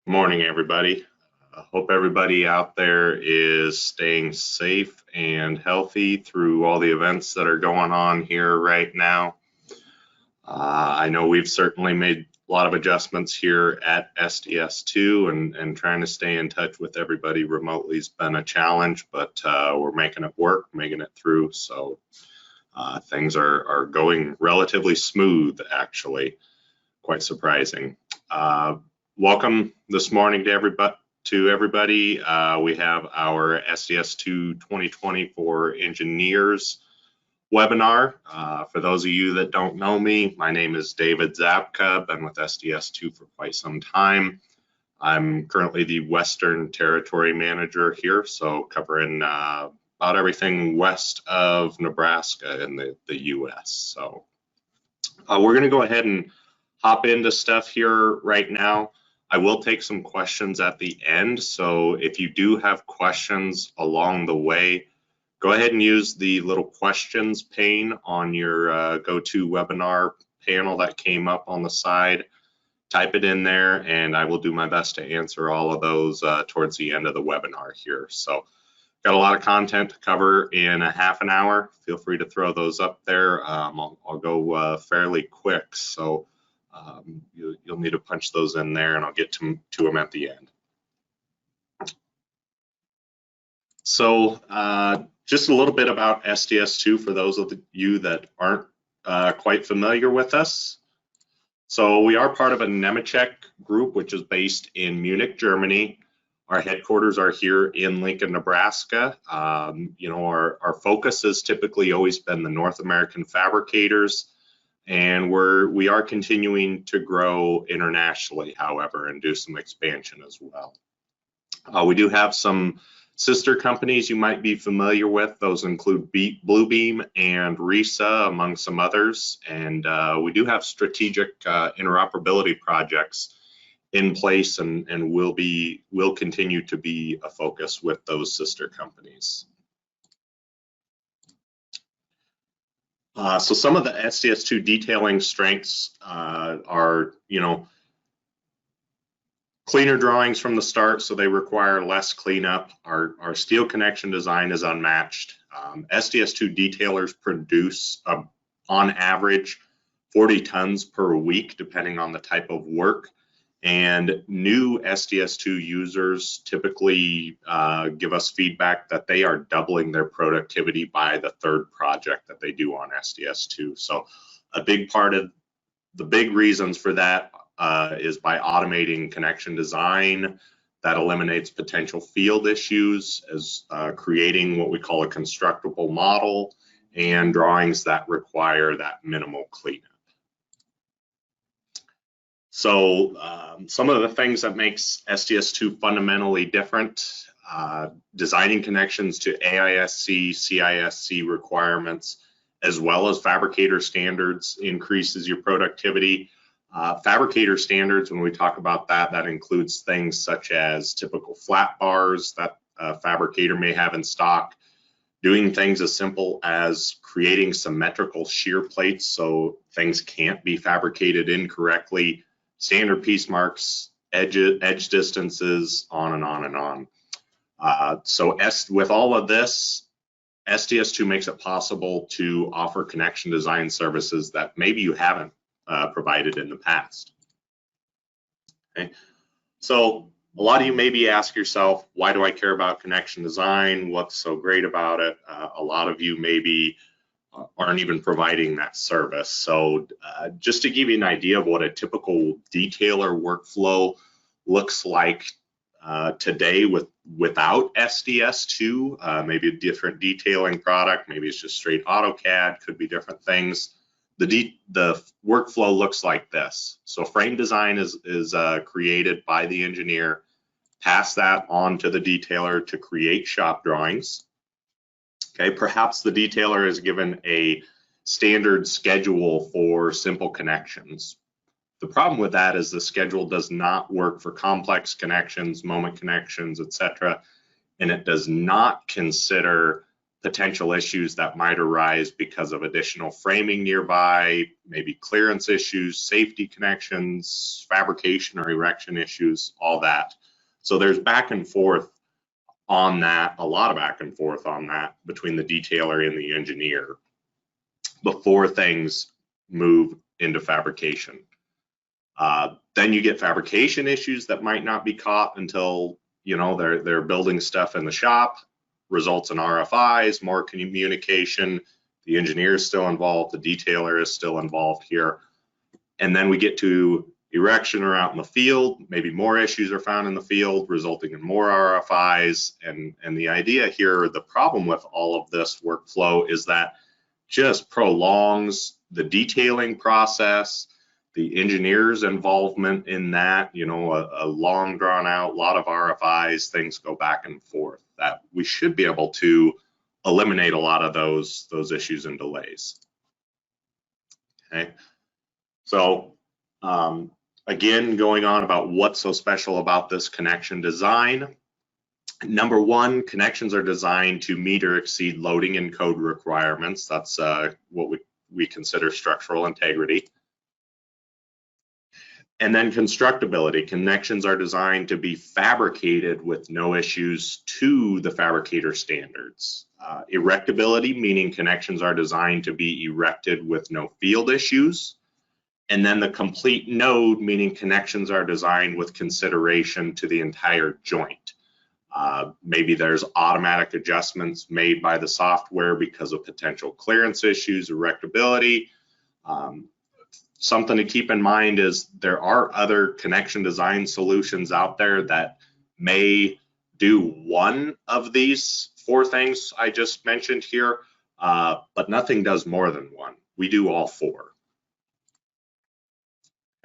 Morning, everybody. I hope everybody out there is staying safe and healthy through all the events that are going on here right now. I know we've certainly made a lot of adjustments here at SDS2 and trying to stay in touch with everybody remotely has been a challenge, but we're making it work, making it through. So things are going relatively smooth, actually, quite surprising. Welcome this morning to everybody. We have our SDS2 2020 for Engineers webinar. For those of you that don't know me, my name is David Zabka. Been with SDS2 for quite some time. I'm currently the Western Territory Manager here, so covering about everything west of Nebraska in the US. So we're going to go ahead and hop into stuff here right now. I will take some questions at the end, so if you do have questions along the way, go ahead and use the little questions pane on your GoToWebinar panel that came up on the side. Type it in there, and I will do my best to answer all of those towards the end of the webinar here. So, got a lot of content to cover in a half an hour. Feel free to throw those up there. I'll go fairly quick, so you'll need to punch those in there, and I'll get to them at the end. So just a little bit about SDS2 for those of you that aren't quite familiar with us. So we are part of a Nemetschek group, which is based in Munich, Germany. Our headquarters are here in Lincoln, Nebraska. You know, our focus has typically always been the North American fabricators, and we are continuing to grow internationally, however, and do some expansion as well. We do have some sister companies you might be familiar with. Those include Bluebeam and RISA, among some others. And we do have strategic interoperability projects in place, and will continue to be a focus with those sister companies. So some of the SDS2 detailing strengths are, you know, cleaner drawings from the start, so they require less cleanup. Our steel connection design is unmatched. SDS2 detailers produce, on average, 40 tons per week, depending on the type of work. And new SDS2 users typically give us feedback that they are doubling their productivity by the third project that they do on SDS2. So a big part of the big reasons for that is by automating connection design that eliminates potential field issues, as creating what we call a constructible model, and drawings that require that minimal cleanup. So some of the things that makes SDS2 fundamentally different, designing connections to AISC, CISC requirements, as well as fabricator standards increases your productivity. Fabricator standards, when we talk about that, that includes things such as typical flat bars that a fabricator may have in stock, doing things as simple as creating symmetrical shear plates so things can't be fabricated incorrectly, standard piece marks, edge distances, on and on and on. So with all of this, SDS2 makes it possible to offer connection design services that maybe you haven't provided in the past. Okay, so a lot of you maybe ask yourself, why do I care about connection design? What's so great about it? A lot of you maybe aren't even providing that service. So just to give you an idea of what a typical detailer workflow looks like today without SDS2, maybe a different detailing product, maybe it's just straight AutoCAD, could be different things. The workflow looks like this. So frame design is created by the engineer, pass that on to the detailer to create shop drawings. Okay, perhaps the detailer is given a standard schedule for simple connections. The problem with that is the schedule does not work for complex connections, moment connections, etc., and it does not consider potential issues that might arise because of additional framing nearby, maybe clearance issues, safety connections, fabrication or erection issues, all that. So there's back and forth on that, a lot of back and forth on that between the detailer and the engineer before things move into fabrication. Then you get fabrication issues that might not be caught until, you know, they're building stuff in the shop, results in RFIs, more communication, the engineer is still involved, the detailer is still involved here. And then we get to erection or out in the field, maybe more issues are found in the field, resulting in more RFIs. And the idea here, the problem with all of this workflow is that just prolongs the detailing process, the engineer's involvement in that, you know, a long drawn out, lot of RFIs, things go back and forth. That we should be able to eliminate a lot of those issues and delays. Okay, so again, going on about what's so special about this connection design. Number one, connections are designed to meet or exceed loading and code requirements. That's what we consider structural integrity. And then constructability. Connections are designed to be fabricated with no issues to the fabricator standards. Erectability, meaning connections are designed to be erected with no field issues. And then the complete node, meaning connections are designed with consideration to the entire joint. Maybe there's automatic adjustments made by the software because of potential clearance issues, erectability. Something to keep in mind is there are other connection design solutions out there that may do one of these four things I just mentioned here, but nothing does more than one. We do all four.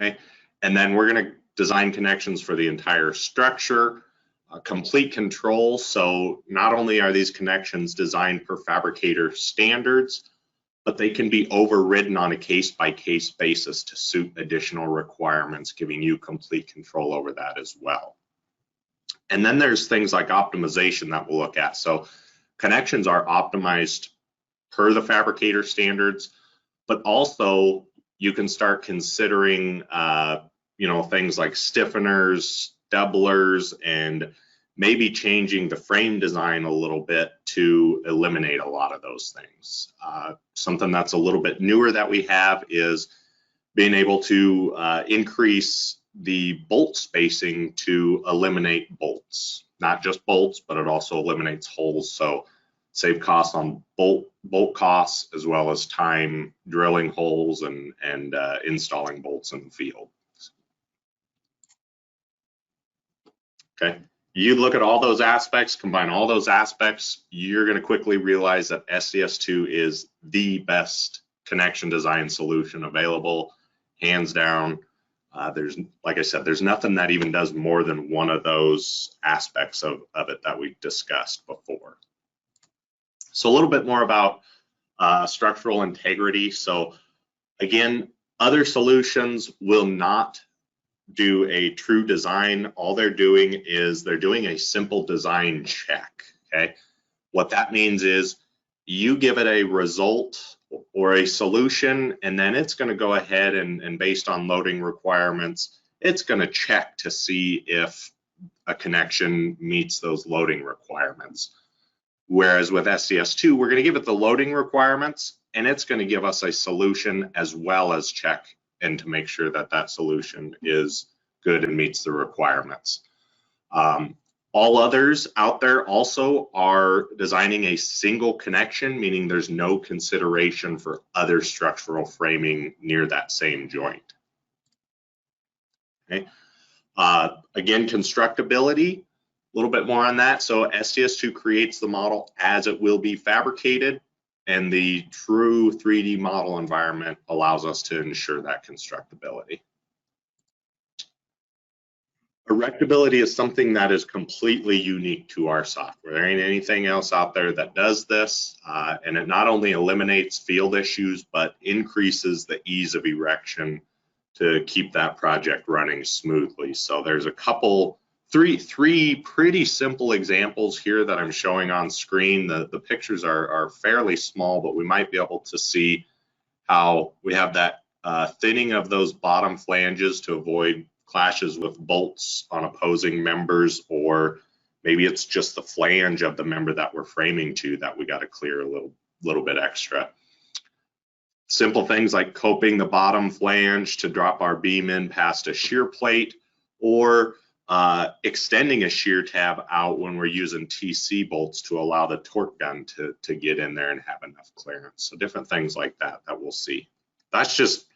Okay, and then we're going to design connections for the entire structure, complete control. So not only are these connections designed per fabricator standards, but they can be overridden on a case-by-case basis to suit additional requirements, giving you complete control over that as well. And then there's things like optimization that we'll look at. So connections are optimized per the fabricator standards, but also you can start considering, you know, things like stiffeners, doublers, and maybe changing the frame design a little bit to eliminate a lot of those things. Something that's a little bit newer that we have is being able to increase the bolt spacing to eliminate bolts. Not just bolts, but it also eliminates holes. So save costs on bolt costs as well as time drilling holes and installing bolts in the field. Okay. You look at all those aspects, combine all those aspects, you're going to quickly realize that SDS2 is the best connection design solution available, hands down. There's, like I said, there's nothing that even does more than one of those aspects of it that we discussed before. So a little bit more about structural integrity. So again, other solutions will not do a true design. All they're doing is they're doing a simple design check. Okay, what that means is you give it a result or a solution, and then it's going to go ahead and based on loading requirements, it's going to check to see if a connection meets those loading requirements. Whereas with SDS2, we're going to give it the loading requirements, and it's going to give us a solution as well as check and to make sure that that solution is good and meets the requirements. All others out there also are designing a single connection, meaning there's no consideration for other structural framing near that same joint. Okay. Again, constructability, a little bit more on that. So SDS2 creates the model as it will be fabricated, and the true 3D model environment allows us to ensure that constructability. Erectability is something that is completely unique to our software. There ain't anything else out there that does this, and it not only eliminates field issues, but increases the ease of erection to keep that project running smoothly. So there's a couple three pretty simple examples here that I'm showing on screen. The pictures are fairly small, but we might be able to see how we have that thinning of those bottom flanges to avoid clashes with bolts on opposing members, or maybe it's just the flange of the member that we're framing to that we got to clear a little bit extra. Simple things like coping the bottom flange to drop our beam in past a shear plate, or extending a shear tab out when we're using TC bolts to allow the torque gun to get in there and have enough clearance. So different things like that we'll see. That's just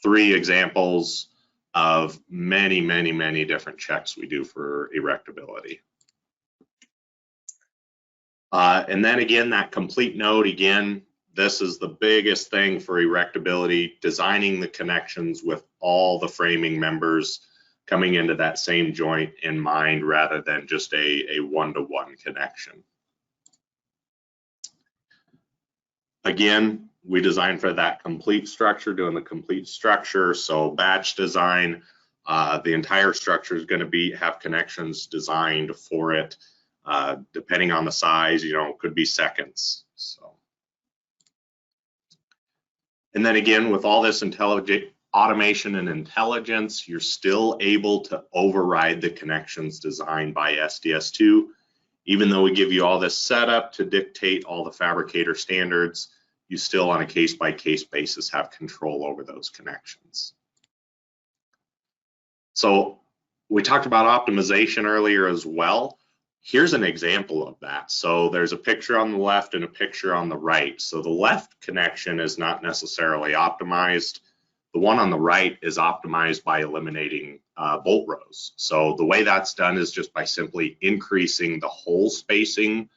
3 examples of many, many, many different checks we do for erectability. And then again, that complete node, again, this is the biggest thing for erectability, designing the connections with all the framing members coming into that same joint in mind rather than just a one-to-one connection. Again, we design for that complete structure, doing the complete structure. So batch design, the entire structure is going to have connections designed for it. Depending on the size, it could be seconds. So, and then again, with all this intelligent automation and intelligence, you're still able to override the connections designed by SDS2. Even though we give you all this setup to dictate all the fabricator standards, you still on a case-by-case basis have control over those connections. So we talked about optimization earlier as well. Here's an example of that. So there's a picture on the left and a picture on the right. So the left connection is not necessarily optimized. The one on the right is optimized by eliminating bolt rows. So the way that's done is just by simply increasing the hole spacing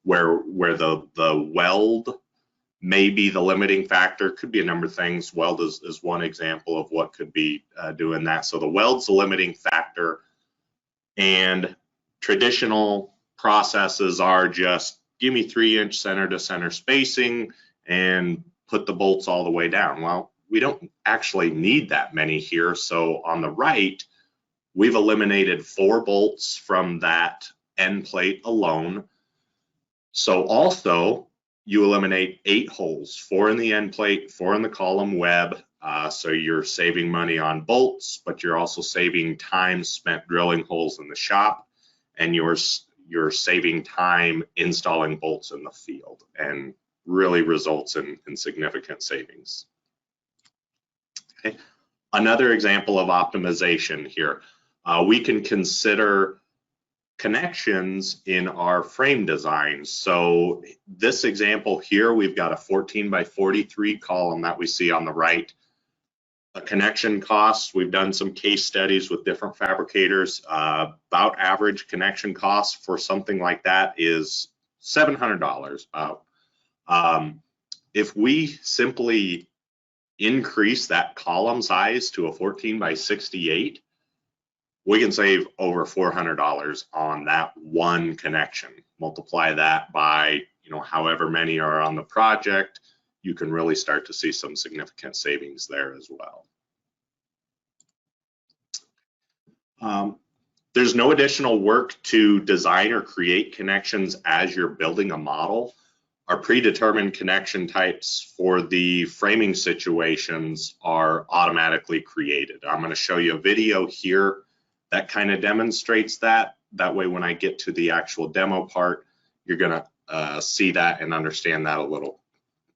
where the weld may be the limiting factor. Could be a number of things. Weld is one example of what could be doing that. So the weld's the limiting factor, and traditional processes are just give me 3-inch center to center spacing and put the bolts all the way down. Well, we don't actually need that many here. So on the right, we've eliminated 4 bolts from that end plate alone. So also you eliminate 8 holes, 4 in the end plate, 4 in the column web. So you're saving money on bolts, but you're also saving time spent drilling holes in the shop, and you're saving time installing bolts in the field, and really results in significant savings. Okay. Another example of optimization here. We can consider connections in our frame design. So this example here, we've got a 14x43 column that we see on the right. A connection cost, we've done some case studies with different fabricators. About average connection cost for something like that is $700 about. If we simply increase that column size to a 14x68, we can save over $400 on that one connection. Multiply that by however many are on the project, you can really start to see some significant savings there as well. There's no additional work to design or create connections as you're building a model. Our predetermined connection types for the framing situations are automatically created. I'm going to show you a video here that kind of demonstrates that. That way, when I get to the actual demo part, you're going to see that and understand that a little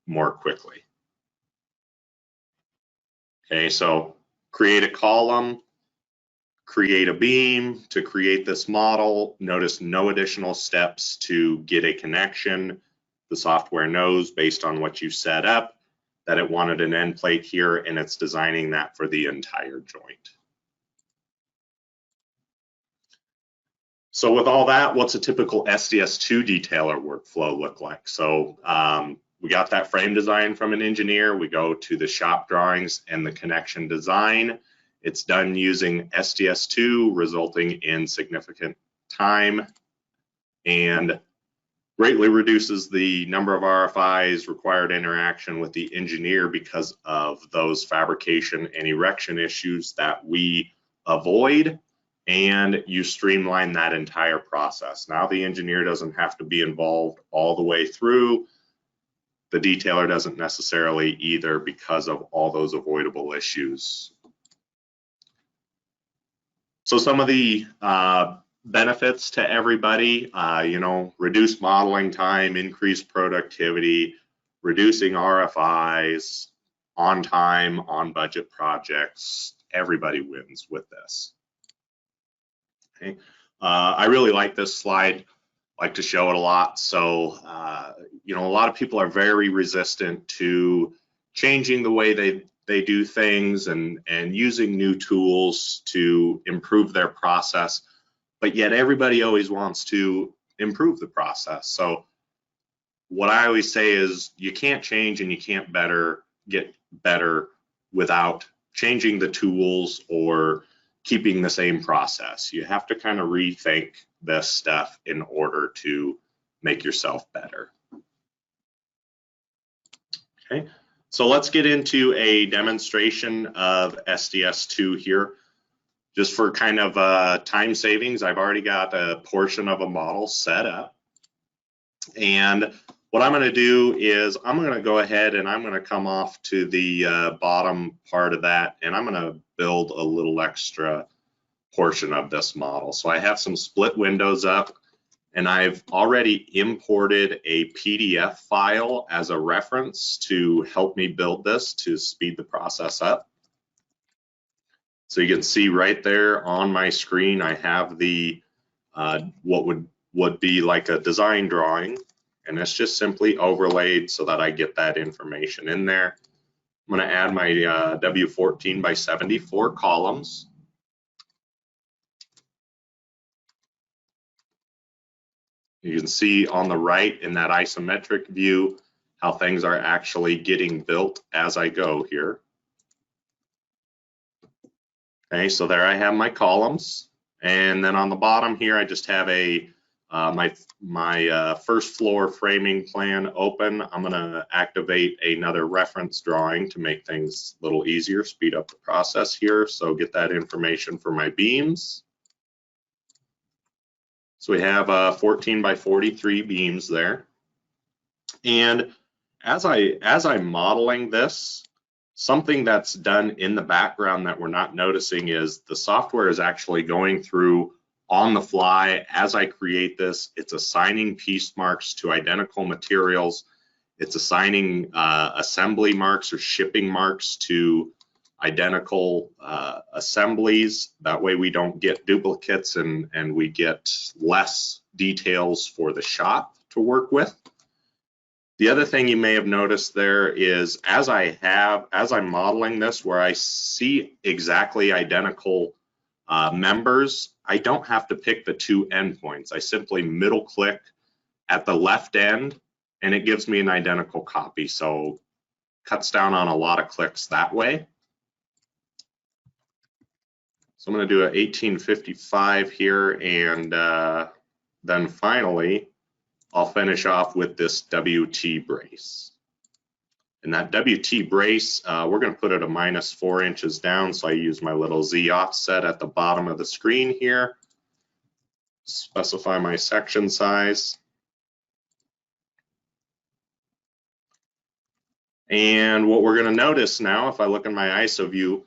more quickly. Okay, so create a column, create a beam to create this model. Notice no additional steps to get a connection. The software knows based on what you set up that it wanted an end plate here, and it's designing that for the entire joint. So with all that, what's a typical SDS2 detailer workflow look like? So we got that frame design from an engineer. We go to the shop drawings and the connection design. It's done using SDS2, resulting in significant time and greatly reduces the number of RFIs, required interaction with the engineer because of those fabrication and erection issues that we avoid and you streamline that entire process. Now the engineer doesn't have to be involved all the way through. The detailer doesn't necessarily either, because of all those avoidable issues. So some of the benefits to everybody, reduced modeling time, increased productivity, reducing RFIs, on time, on budget projects. Everybody wins with this. Okay. I really like this slide. I like to show it a lot. So, a lot of people are very resistant to changing the way they do things and using new tools to improve their process, but yet everybody always wants to improve the process. So what I always say is you can't change and you can't get better without changing the tools or keeping the same process. You have to kind of rethink this stuff in order to make yourself better. Okay, so let's get into a demonstration of SDS2 here. Just for kind of time savings, I've already got a portion of a model set up. And what I'm going to do is I'm going to go ahead and I'm going to come off to the bottom part of that, and I'm going to build a little extra portion of this model. So I have some split windows up, and I've already imported a PDF file as a reference to help me build this to speed the process up. So you can see right there on my screen, I have the what would be like a design drawing, and it's just simply overlaid so that I get that information in there. I'm going to add my W14 by 74 columns. You can see on the right in that isometric view how things are actually getting built as I go here. Okay, so there I have my columns, and then on the bottom here I just have a my first floor framing plan open. I'm going to activate another reference drawing to make things a little easier, speed up the process here. So get that information for my beams. So we have 14 by 43 beams there. And as I'm modeling this, something that's done in the background that we're not noticing is the software is actually going through on the fly as I create this. It's assigning piece marks to identical materials. It's assigning assembly marks or shipping marks to identical assemblies. That way we don't get duplicates and we get less details for the shop to work with. The other thing you may have noticed there is as I'm modeling this, where I see exactly identical members, I don't have to pick the two endpoints. I simply middle click at the left end and it gives me an identical copy. So cuts down on a lot of clicks that way. So I'm going to do an 1855 here, and then finally I'll finish off with this WT brace. And that WT brace, we're going to put it a -4 inches down, so I use my little Z offset at the bottom of the screen here. Specify my section size. And what we're going to notice now, if I look in my ISO view,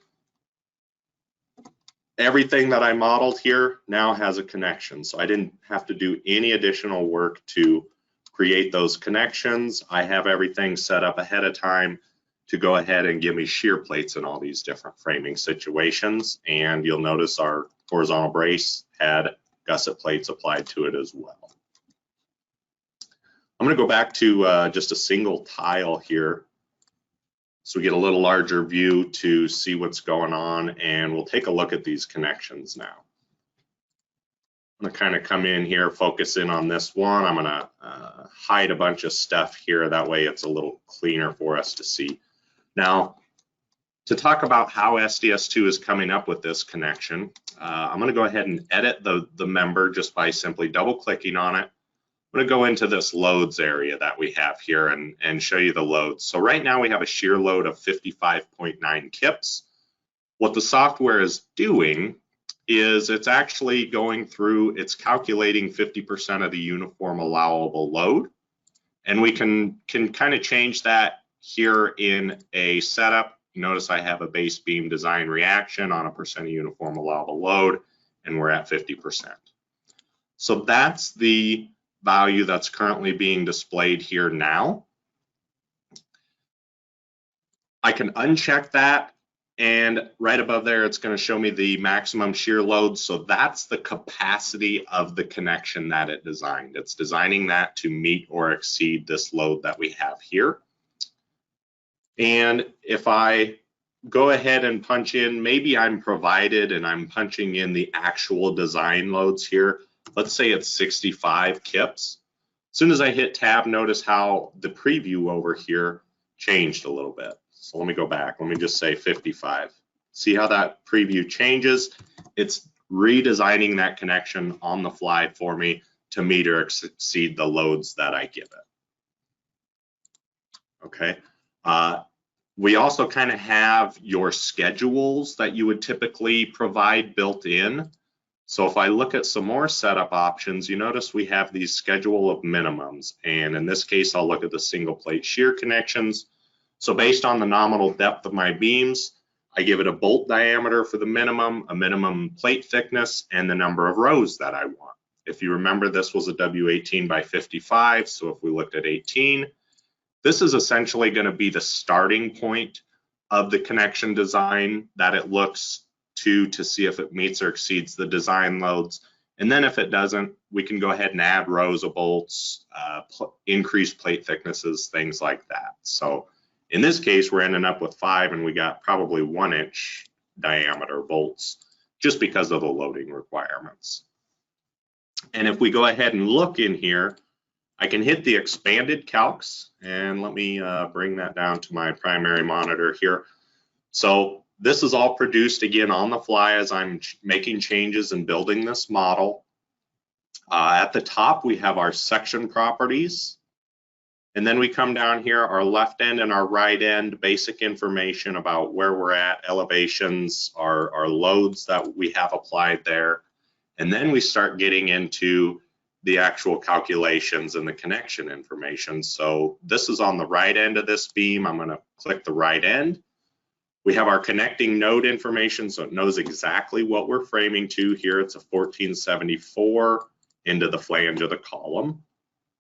everything that I modeled here now has a connection. So I didn't have to do any additional work to create those connections. I have everything set up ahead of time to go ahead and give me shear plates in all these different framing situations. And you'll notice our horizontal brace had gusset plates applied to it as well. I'm going to go back to just a single tile here, so we get a little larger view to see what's going on, and we'll take a look at these connections now. I'm going to kind of come in here, focus in on this one. I'm going to hide a bunch of stuff here. That way it's a little cleaner for us to see. Now, to talk about how SDS2 is coming up with this connection, I'm going to go ahead and edit the member just by simply double clicking on it. I'm going to go into this loads area that we have here and show you the loads. So right now we have a shear load of 55.9 kips. What the software is doing is it's actually going through, it's calculating 50% of the uniform allowable load. And we can kind of change that here in a setup. Notice I have a base beam design reaction on a percent of uniform allowable load, and we're at 50%. So that's the value that's currently being displayed here now. I can uncheck that, and right above there, it's going to show me the maximum shear load. So that's the capacity of the connection that it designed. It's designing that to meet or exceed this load that we have here. And if I go ahead and punch in, maybe I'm provided and I'm punching in the actual design loads here. Let's say it's 65 kips. As soon as I hit tab, notice how the preview over here changed a little bit. So let me go back. Let me just say 55. See how that preview changes? It's redesigning that connection on the fly for me to meet or exceed the loads that I give it. Okay. We also kind of have your schedules that you would typically provide built in. So if I look at some more setup options, you notice we have these schedule of minimums. And in this case, I'll look at the single plate shear connections. So based on the nominal depth of my beams, I give it a bolt diameter for the minimum, a minimum plate thickness, and the number of rows that I want. If you remember, this was a W18 by 55. So if we looked at 18, this is essentially going to be the starting point of the connection design that it looks to see if it meets or exceeds the design loads. And then if it doesn't, we can go ahead and add rows of bolts, increase plate thicknesses, things like that. So in this case, we're ending up with 5, and we got probably 1-inch diameter bolts just because of the loading requirements. And if we go ahead and look in here, I can hit the expanded calcs, and let me bring that down to my primary monitor here. So this is all produced again on the fly as I'm making changes and building this model. At the top, we have our section properties. And then we come down here, our left end and our right end, basic information about where we're at, elevations, our loads that we have applied there. And then we start getting into the actual calculations and the connection information. So this is on the right end of this beam. I'm going to click the right end. We have our connecting node information, so it knows exactly what we're framing to. Here it's a 1474 into the flange of the column.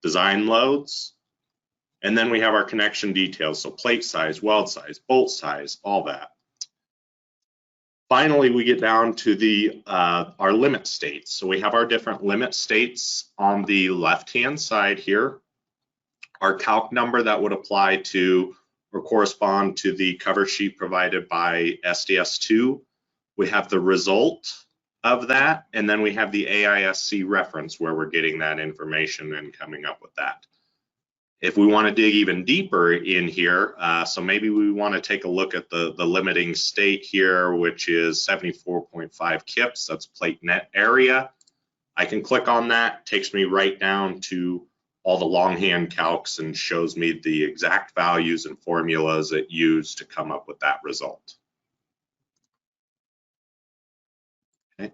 Design loads. And then we have our connection details, so plate size, weld size, bolt size, all that. Finally, we get down to the our limit states. So we have our different limit states on the left-hand side here. Our calc number that would apply to or correspond to the cover sheet provided by SDS2. We have the result of that, and then we have the AISC reference where we're getting that information and coming up with that. If we want to dig even deeper in here, so maybe we want to take a look at the limiting state here, which is 74.5 kips, that's plate net area. I can click on that, takes me right down to all the longhand calcs and shows me the exact values and formulas it used to come up with that result. Okay.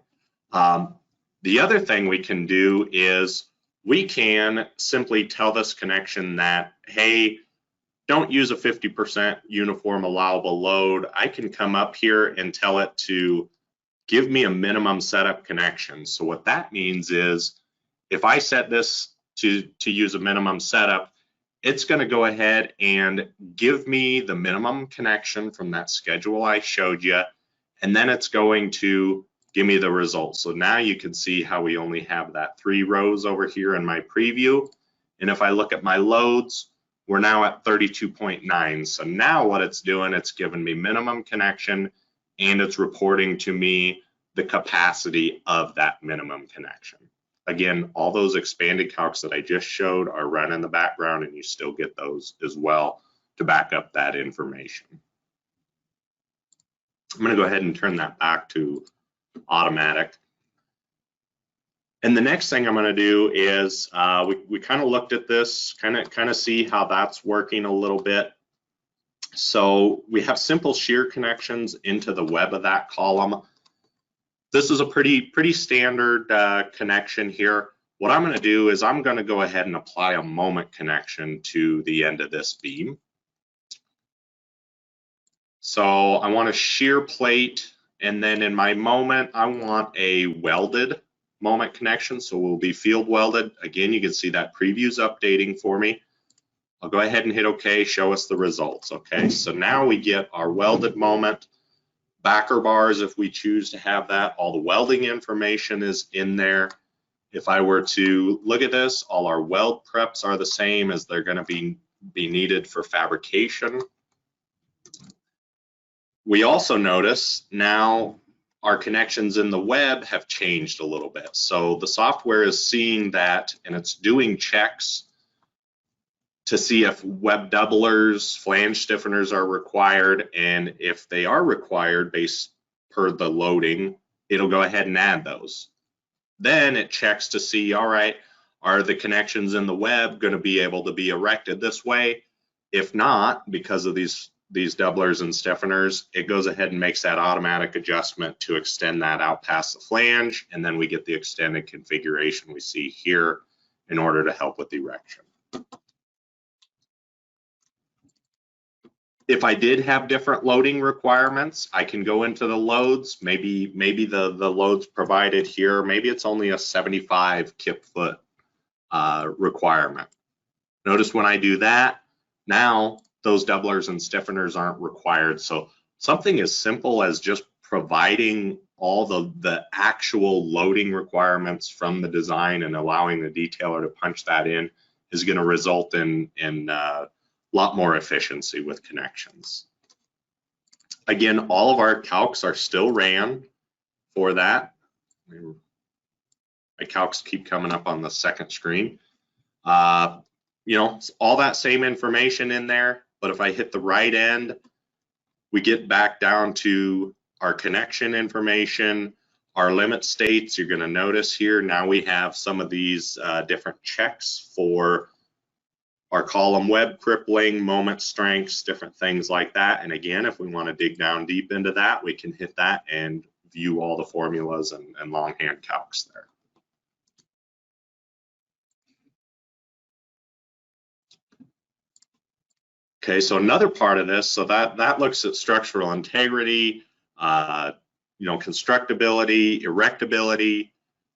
The other thing we can do is we can simply tell this connection that, hey, don't use a 50% uniform allowable load. I can come up here and tell it to give me a minimum setup connection. So what that means is if I set this to use a minimum setup, it's going to go ahead and give me the minimum connection from that schedule I showed you, and then it's going to give me the results. So now you can see how we only have that 3 rows over here in my preview. And if I look at my loads, we're now at 32.9. So now what it's doing, it's giving me minimum connection, and it's reporting to me the capacity of that minimum connection. Again, all those expanded calcs that I just showed are run in the background, and you still get those as well to back up that information. I'm going to go ahead and turn that back to automatic. And the next thing I'm going to do is we kind of looked at this, kind of see how that's working a little bit. So we have simple shear connections into the web of that column. This is a pretty standard connection here. What I'm going to do is I'm going to go ahead and apply a moment connection to the end of this beam. So I want a shear plate, and then in my moment, I want a welded moment connection. So we'll be field welded. Again, you can see that preview's updating for me. I'll go ahead and hit OK, show us the results. Okay, so now we get our welded moment. Backer bars, if we choose to have that, all the welding information is in there. If I were to look at this, all our weld preps are the same as they're going to be needed for fabrication. We also notice now our connections in the web have changed a little bit. So the software is seeing that, and it's doing checks to see if web doublers, flange stiffeners are required, and if they are required based per the loading, it'll go ahead and add those. Then it checks to see, all right, are the connections in the web going to be able to be erected this way? If not, because of these doublers and stiffeners, it goes ahead and makes that automatic adjustment to extend that out past the flange, and then we get the extended configuration we see here in order to help with erection. If I did have different loading requirements, I can go into the loads. Maybe the loads provided here, maybe it's only a 75 kip foot requirement. Notice when I do that, now those doublers and stiffeners aren't required. So something as simple as just providing all the actual loading requirements from the design and allowing the detailer to punch that in is going to result in lot more efficiency with connections. Again, all of our calcs are still ran for that. My calcs keep coming up on the second screen. You know, all that same information in there, but if I hit the right end, we get back down to our connection information, our limit states. You're going to notice here now we have some of these different checks for our column web crippling, moment strengths, different things like that. And again, if we want to dig down deep into that, we can hit that and view all the formulas and longhand calcs there. Okay, so another part of this, so that looks at structural integrity, you know, constructability, erectability.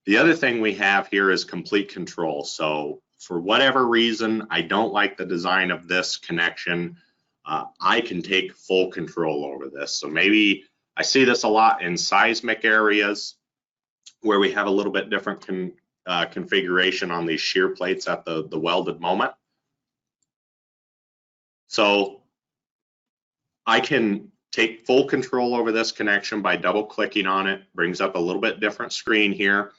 The other thing we have here is complete control. So for whatever reason, I don't like the design of this connection, I can take full control over this. So maybe I see this a lot in seismic areas where we have a little bit different configuration on these shear plates at the welded moment. So I can take full control over this connection by double clicking on it. Brings up a little bit different screen here.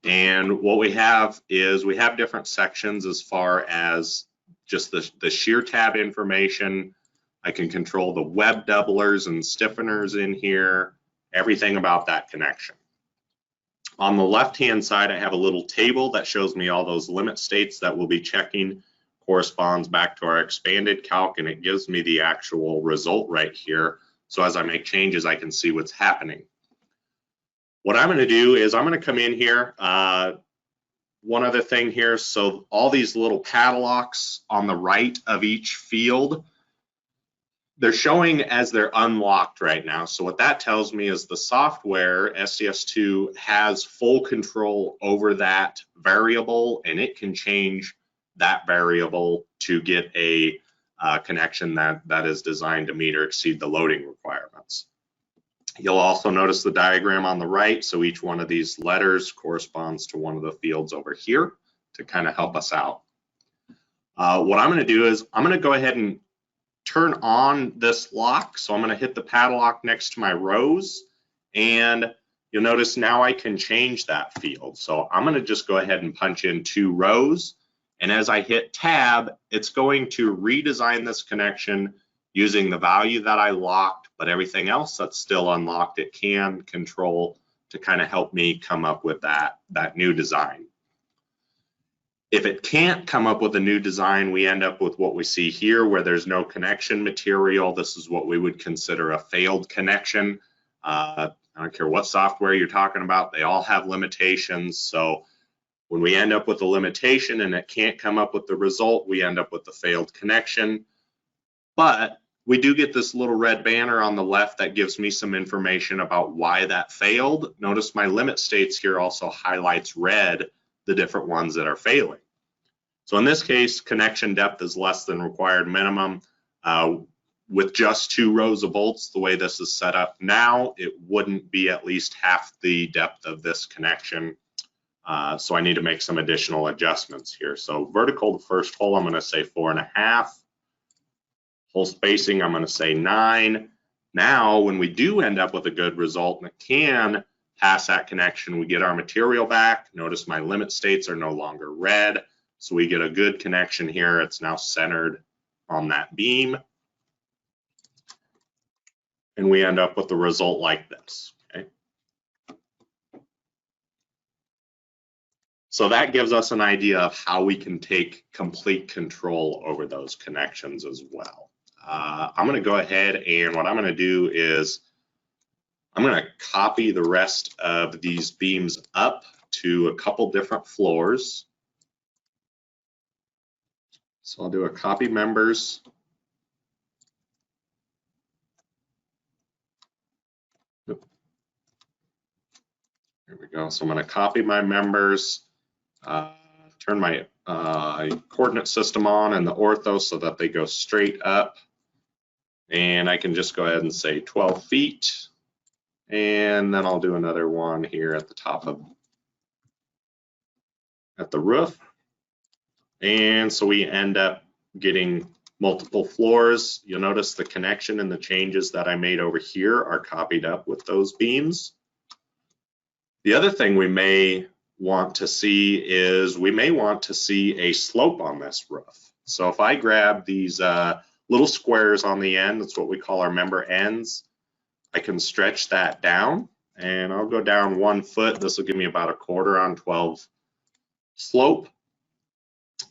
And what we have is we have different sections as far as just the shear tab information. I can control the web doublers and stiffeners in here, everything about that connection. On the left-hand side, I have a little table that shows me all those limit states that we'll be checking, corresponds back to our expanded calc, and it gives me the actual result right here. So as I make changes, I can see what's happening. What I'm going to do is I'm going to come in here. One other thing here, so all these little padlocks on the right of each field, they're showing as they're unlocked right now. So what that tells me is the software, SDS2, has full control over that variable, and it can change that variable to get a connection that is designed to meet or exceed the loading requirements. You'll also notice the diagram on the right. So each one of these letters corresponds to one of the fields over here to kind of help us out. What I'm going to do is I'm going to go ahead and turn on this lock. So I'm going to hit the padlock next to my rows, and you'll notice now I can change that field. So I'm going to just go ahead and punch in 2 rows. And as I hit tab, it's going to redesign this connection using the value that I locked, but everything else that's still unlocked, it can control to kind of help me come up with that new design. If it can't come up with a new design, we end up with what we see here where there's no connection material. This is what we would consider a failed connection. I don't care what software you're talking about, they all have limitations. So when we end up with a limitation and it can't come up with the result, we end up with the failed connection. But we do get this little red banner on the left that gives me some information about why that failed. Notice my limit states here also highlights red the different ones that are failing. So in this case, connection depth is less than required minimum. With just 2 rows of bolts, the way this is set up now, it wouldn't be at least half the depth of this connection. So I need to make some additional adjustments here. So vertical, the first hole, I'm going to say 4.5. Hole spacing, I'm going to say 9. Now, when we do end up with a good result and it can pass that connection, we get our material back. Notice my limit states are no longer red. So we get a good connection here. It's now centered on that beam. And we end up with a result like this. Okay? So that gives us an idea of how we can take complete control over those connections as well. I'm going to go ahead, and what I'm going to do is I'm going to copy the rest of these beams up to a couple different floors. So I'll do a copy members. There we go. So I'm going to copy my members, turn my coordinate system on and the ortho so that they go straight up. And I can just go ahead and say 12 feet. And then I'll do another one here at the top of, at the roof. And so we end up getting multiple floors. You'll notice the connection and the changes that I made over here are copied up with those beams. The other thing we may want to see is we may want to see a slope on this roof. So if I grab these little squares on the end, that's what we call our member ends, I can stretch that down, and I'll go down 1 foot. This will give me about 1/4 on 12 slope.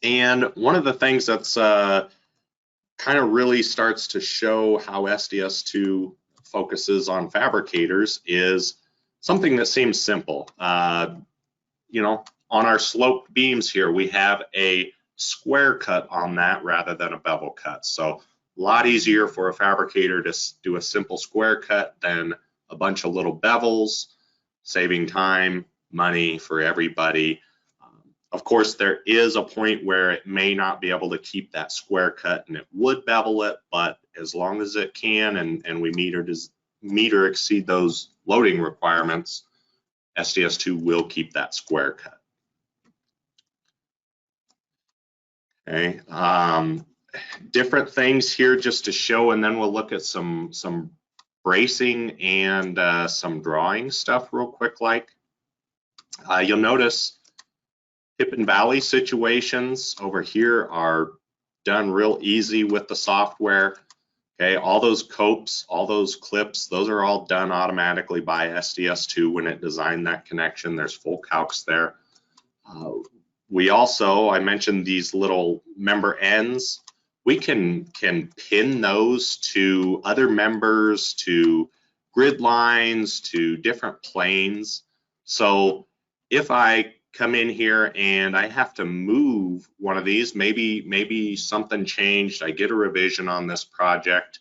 And one of the things that's kind of really starts to show how SDS2 focuses on fabricators is something that seems simple. You know, on our sloped beams here, we have a square cut on that rather than a bevel cut. So a lot easier for a fabricator to do a simple square cut than a bunch of little bevels, saving time, money for everybody. Of course, there is a point where it may not be able to keep that square cut and it would bevel it, but as long as it can and we meet or exceed those loading requirements, SDS2 will keep that square cut. Okay, different things here just to show, and then we'll look at some bracing and some drawing stuff real quick. Like you'll notice hip and valley situations over here are done real easy with the software. Okay, all those copes, all those clips, those are all done automatically by SDS2 when it designed that connection. There's full calcs there. We also, I mentioned these little member ends. We can pin those to other members, to grid lines, to different planes. So if I come in here and I have to move one of these, maybe something changed, I get a revision on this project,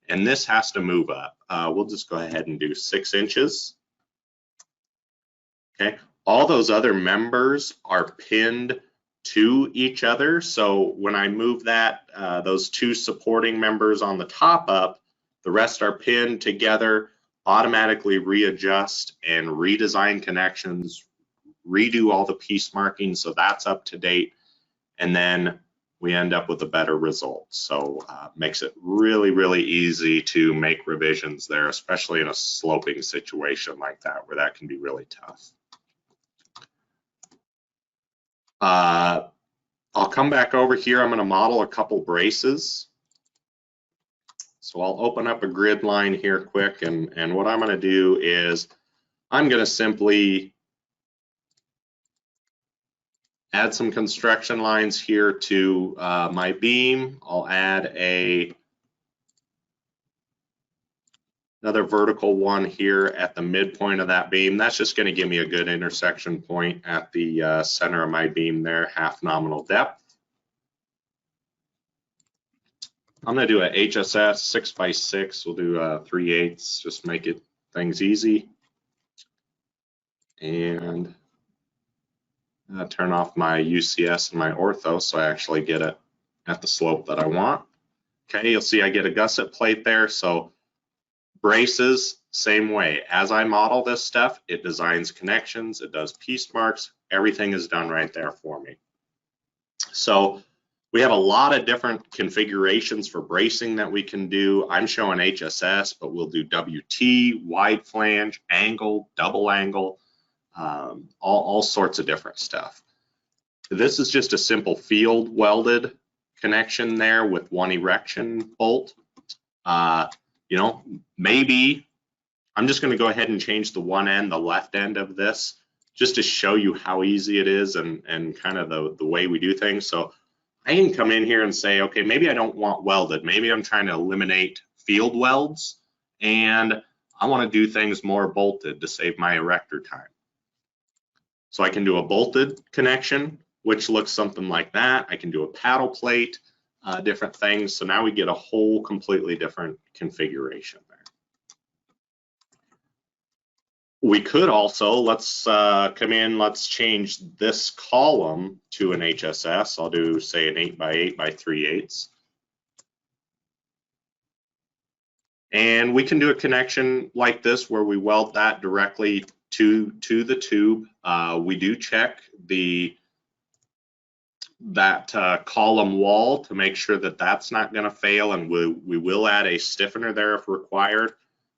and this has to move up. We'll just go ahead and do 6 inches. Okay, all those other members are pinned to each other. So when I move that, those 2 supporting members on the top up, the rest are pinned together, automatically readjust and redesign connections, redo all the piece markings so that's up to date, and then we end up with a better result. So makes it really easy to make revisions there, especially in a sloping situation like that where that can be really tough. I'll come back over here. I'm going to model a couple braces. So I'll open up a grid line here quick, and what I'm going to do is I'm going to simply add some construction lines here to my beam. I'll add a Another vertical one here at the midpoint of that beam. That's just going to give me a good intersection point at the center of my beam there, half nominal depth. I'm going to do a HSS 6x6. We'll do 3/8, just make it things easy. And turn off my UCS and my ortho so I actually get it at the slope that I want. Okay, you'll see I get a gusset plate there. So braces, same way. As I model this stuff, it designs connections, it does piece marks, everything is done right there for me. So we have a lot of different configurations for bracing that we can do. I'm showing HSS, but we'll do WT, wide flange, angle, double angle, all sorts of different stuff. This is just a simple field welded connection there with one erection bolt. You know, maybe I'm just going to go ahead and change the one end, the left end of this, just to show you how easy it is and kind of the way we do things. So I can come in here and say, okay, maybe I don't want welded. Maybe I'm trying to eliminate field welds and I want to do things more bolted to save my erector time. So I can do a bolted connection, which looks something like that. I can do a paddle plate, different things. So now we get a whole completely different configuration there. We could also, let's come in, let's change this column to an HSS. I'll do, say, an 8x8 by 3/8. And we can do a connection like this where we weld that directly to the tube. We do check that column wall to make sure that that's not going to fail, and we will add a stiffener there if required.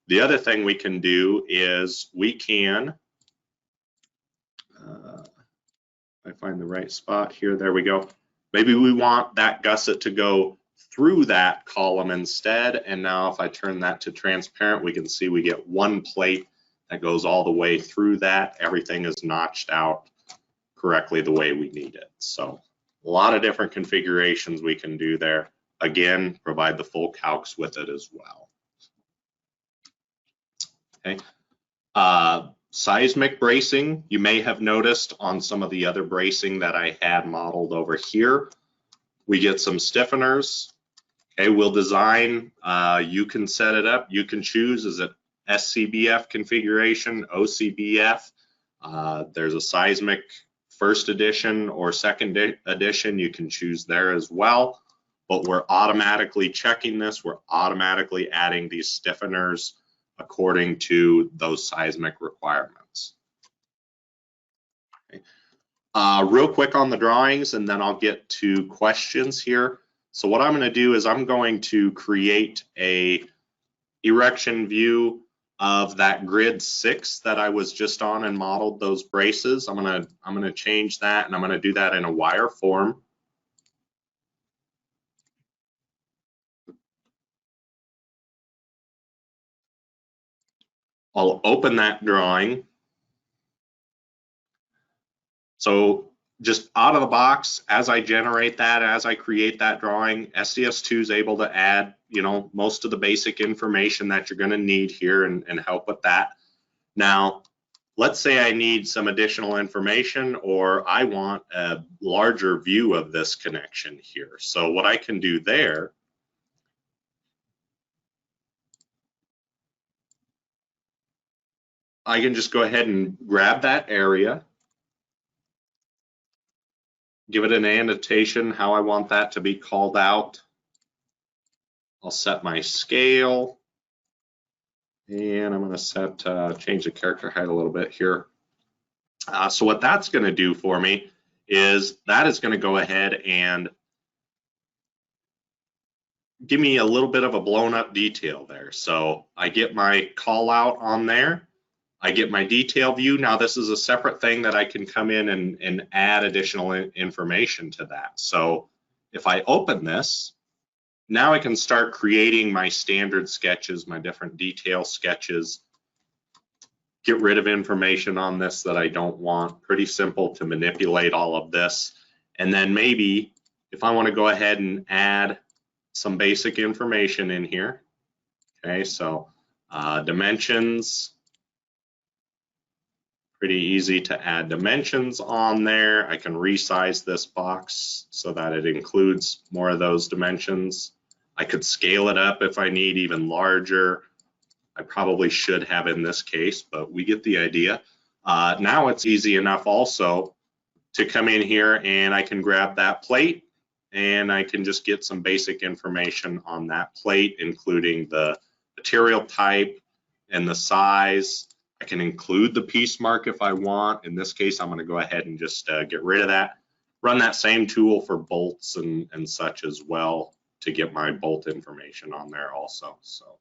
The other thing we can do is we can, I find the right spot here, there we go. Maybe we want that gusset to go through that column instead, and now if I turn that to transparent, we can see we get one plate that goes all the way through that. Everything is notched out correctly the way we need it. So a lot of different configurations we can do there. Again, provide the full calcs with it as well. Okay. Seismic bracing, you may have noticed on some of the other bracing that I had modeled over here, we get some stiffeners. Okay, we'll design, you can set it up, you can choose, is it SCBF configuration, OCBF, there's a seismic first edition or second edition, you can choose there as well, but we're automatically checking this, we're automatically adding these stiffeners according to those seismic requirements. Okay. Real quick on the drawings, and then I'll get to questions here. So what I'm going to do is I'm going to create a erection view of that grid 6 that I was just on and modeled those braces. I'm gonna change that, and I'm going to do that in a wire form. I'll open that drawing. So just out of the box, as I generate that, as I create that drawing, SDS2 is able to add, you know, most of the basic information that you're going to need here and help with that. Now, let's say I need some additional information, or I want a larger view of this connection here. So what I can do there, I can just go ahead and grab that area, give it an annotation, how I want that to be called out. I'll set my scale, and I'm going to set, change the character height a little bit here. So what that's going to do for me is that is going to go ahead and give me a little bit of a blown up detail there. So I get my call out on there. I get my detail view. Now this is a separate thing that I can come in and add additional information to that. So if I open this, now I can start creating my standard sketches, my different detail sketches, get rid of information on this that I don't want. Pretty simple to manipulate all of this. And then maybe if I want to go ahead and add some basic information in here, okay, so Dimensions, pretty easy to add dimensions on there. I can resize this box so that it includes more of those dimensions. I could scale it up if I need even larger. I probably should have in this case, but we get the idea. Now it's easy enough also to come in here and I can grab that plate and I can just get some basic information on that plate, including the material type and the size. I can include the piece mark if I want. In this case, I'm going to go ahead and just get rid of that. Run that same tool for bolts and such as well to get my bolt information on there also. So,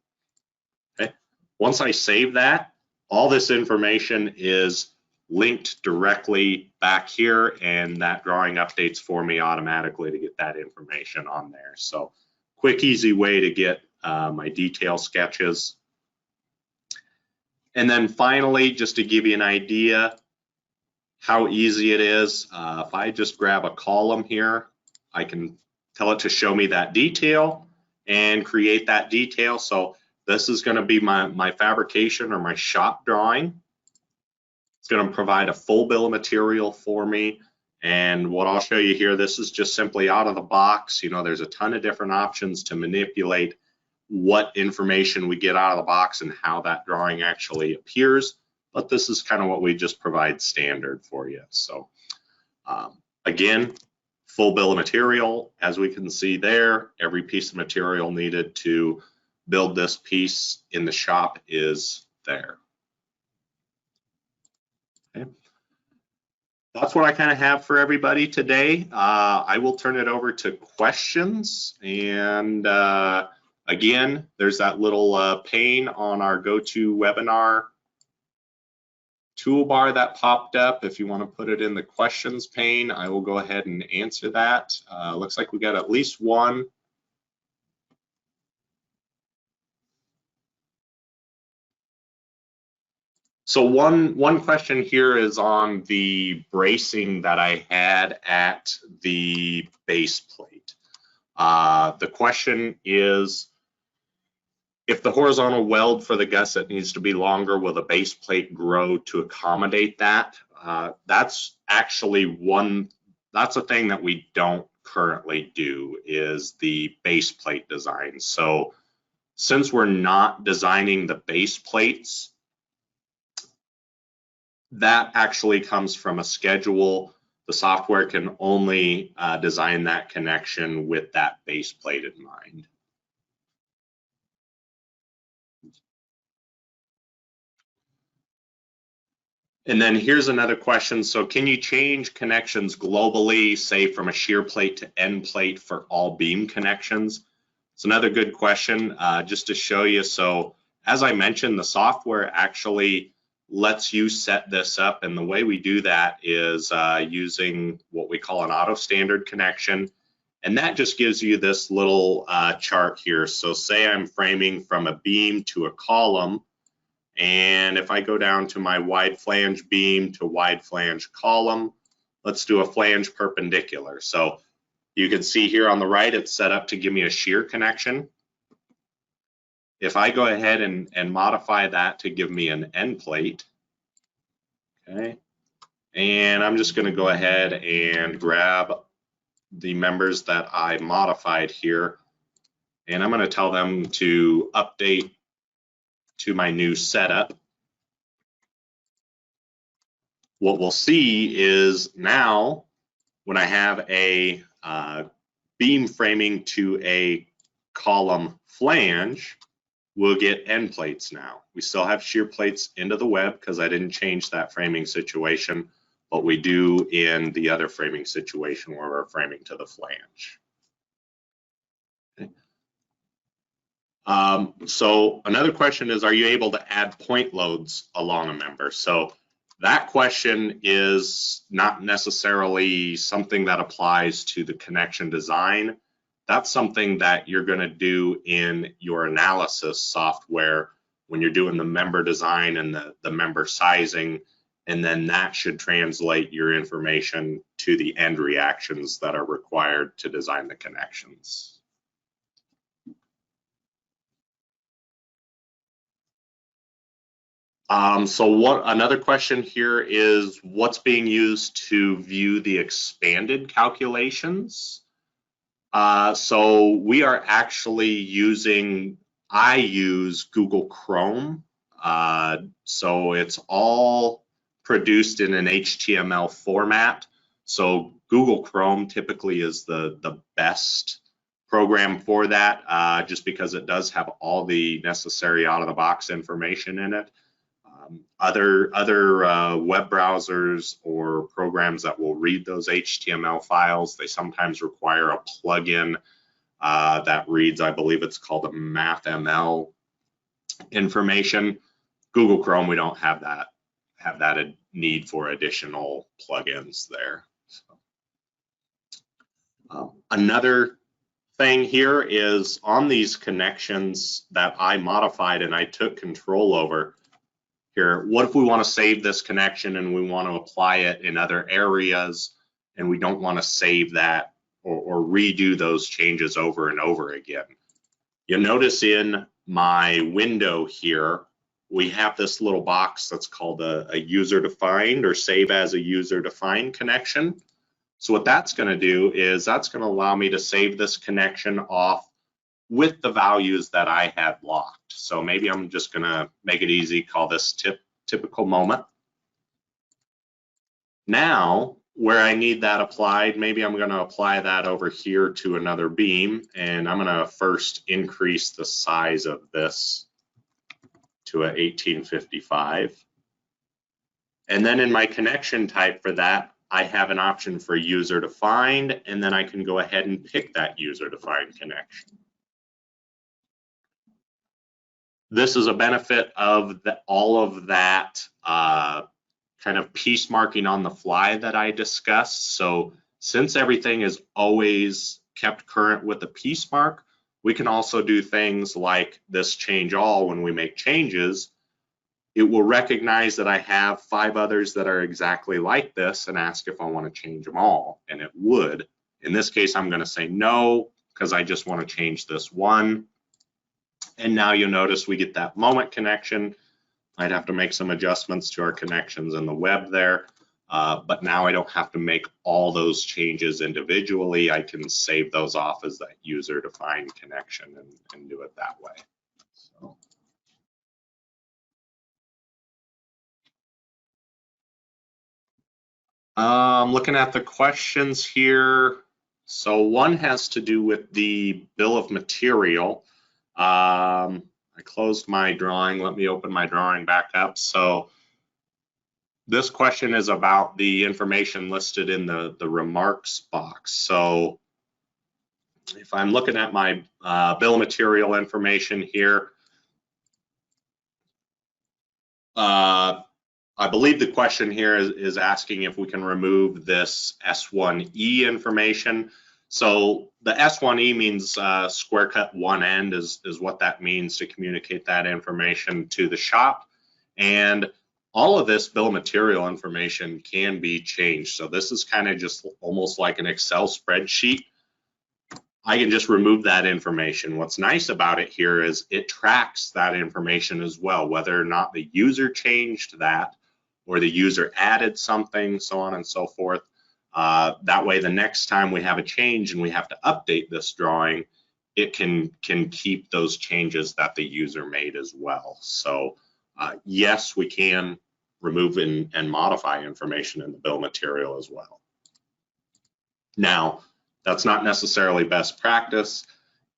okay. Once I save that, all this information is linked directly back here, and that drawing updates for me automatically to get that information on there. So, quick, easy way to get my detail sketches. And then finally, just to give you an idea how easy it is, if I just grab a column here, I can tell it to show me that detail and create that detail. So this is going to be my fabrication or my shop drawing. It's going to provide a full bill of material for me. And what I'll show you here, this is just simply out of the box. You know, there's a ton of different options to manipulate what information we get out of the box and how that drawing actually appears. But this is kind of what we just provide standard for you. So again, full bill of material, as we can see there, every piece of material needed to build this piece in the shop is there. Okay. That's what I kind of have for everybody today. I will turn it over to questions. And again, there's that little pane on our GoToWebinar toolbar that popped up. If you want to put it in the questions pane, I will go ahead and answer that. Looks like we got at least one. So one question here is on the bracing that I had at the base plate. The question is, if the horizontal weld for the gusset needs to be longer, will the base plate grow to accommodate that? That's actually that's a thing that we don't currently do, is the base plate design. So since we're not designing the base plates, that actually comes from a schedule. The software can only design that connection with that base plate in mind. And then here's another question. So can you change connections globally, say from a shear plate to end plate for all beam connections? It's another good question, just to show you. So as I mentioned, the software actually lets you set this up, and the way we do that is using what we call an auto standard connection, and that just gives you this little chart here. So say I'm framing from a beam to a column, and if I go down to my wide flange beam to wide flange column, let's do a flange perpendicular. So you can see here on the right, it's set up to give me a shear connection. If I go ahead and modify that to give me an end plate, okay, and I'm just going to go ahead and grab the members that I modified here, and I'm going to tell them to update to my new setup. What we'll see is now when I have a beam framing to a column flange, we'll get end plates now. We still have shear plates into the web because I didn't change that framing situation, but we do in the other framing situation where we're framing to the flange. Okay. So another question is, are you able to add point loads along a member? So that question is not necessarily something that applies to the connection design. That's something that you're going to do in your analysis software when you're doing the member design and the member sizing, and then that should translate your information to the end reactions that are required to design the connections. So another question here is what's being used to view the expanded calculations? So we are actually I use Google Chrome. So it's all produced in an HTML format. So Google Chrome typically is the best program for that, just because it does have all the necessary out-of-the-box information in it. Other web browsers or programs that will read those HTML files, they sometimes require a plugin that reads, I believe it's called a MathML information. Google Chrome, we don't have that need for additional plugins there. So, another thing here is on these connections that I modified and I took control over here, what if we want to save this connection and we want to apply it in other areas and we don't want to save that or redo those changes over and over again? You'll notice in my window here, we have this little box that's called a user-defined or save as a user-defined connection. So what that's going to do is that's going to allow me to save this connection off with the values that I had locked. So maybe I'm just going to make it easy, call this typical moment. Now, where I need that applied, maybe I'm going to apply that over here to another beam, and I'm going to first increase the size of this to a 1855. And then in my connection type for that, I have an option for user defined, and then I can go ahead and pick that user defined connection. This is a benefit of all of that kind of piece marking on the fly that I discussed. So since everything is always kept current with the piece mark, we can also do things like this change all. When we make changes, it will recognize that I have 5 others that are exactly like this and ask if I want to change them all, and it would. In this case, I'm going to say no, because I just want to change this one. And now you'll notice we get that moment connection. I'd have to make some adjustments to our connections in the web there, but now I don't have to make all those changes individually. I can save those off as that user-defined connection and do it that way. So, looking at the questions here. So one has to do with the bill of material. I closed my drawing. Let me open my drawing back up. So this question is about the information listed in the remarks box. So if I'm looking at my bill of material information here, I believe the question here is asking if we can remove this S1E information. So the S1E means square cut one end is what that means to communicate that information to the shop. And all of this bill of material information can be changed. So this is kind of just almost like an Excel spreadsheet. I can just remove that information. What's nice about it here is it tracks that information as well, whether or not the user changed that or the user added something, so on and so forth. That way, the next time we have a change and we have to update this drawing, it can keep those changes that the user made as well. So yes, we can remove and modify information in the bill of material as well. Now, that's not necessarily best practice.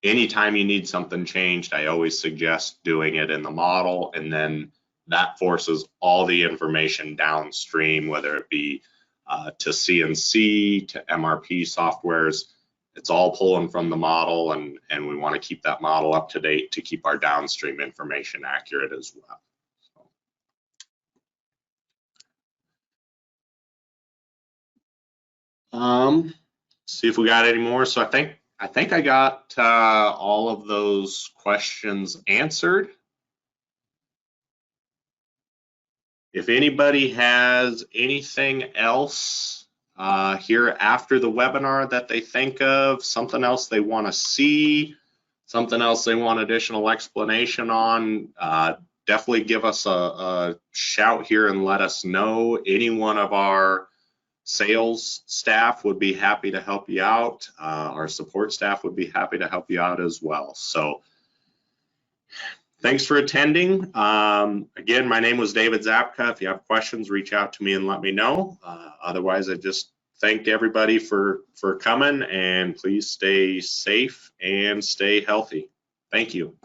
Anytime you need something changed, I always suggest doing it in the model, and then that forces all the information downstream, whether it be to CNC, to MRP softwares. It's all pulling from the model, and we want to keep that model up to date to keep our downstream information accurate as well. See if we got any more. So I think I got all of those questions answered. If anybody has anything else here after the webinar that they think of, something else they want to see, something else they want additional explanation on, definitely give us a shout here and let us know. Any one of our sales staff would be happy to help you out. Our support staff would be happy to help you out as well. So thanks for attending. Again, my name was David Zapka. If you have questions, reach out to me and let me know. Otherwise, I just thank everybody for coming, and please stay safe and stay healthy. Thank you.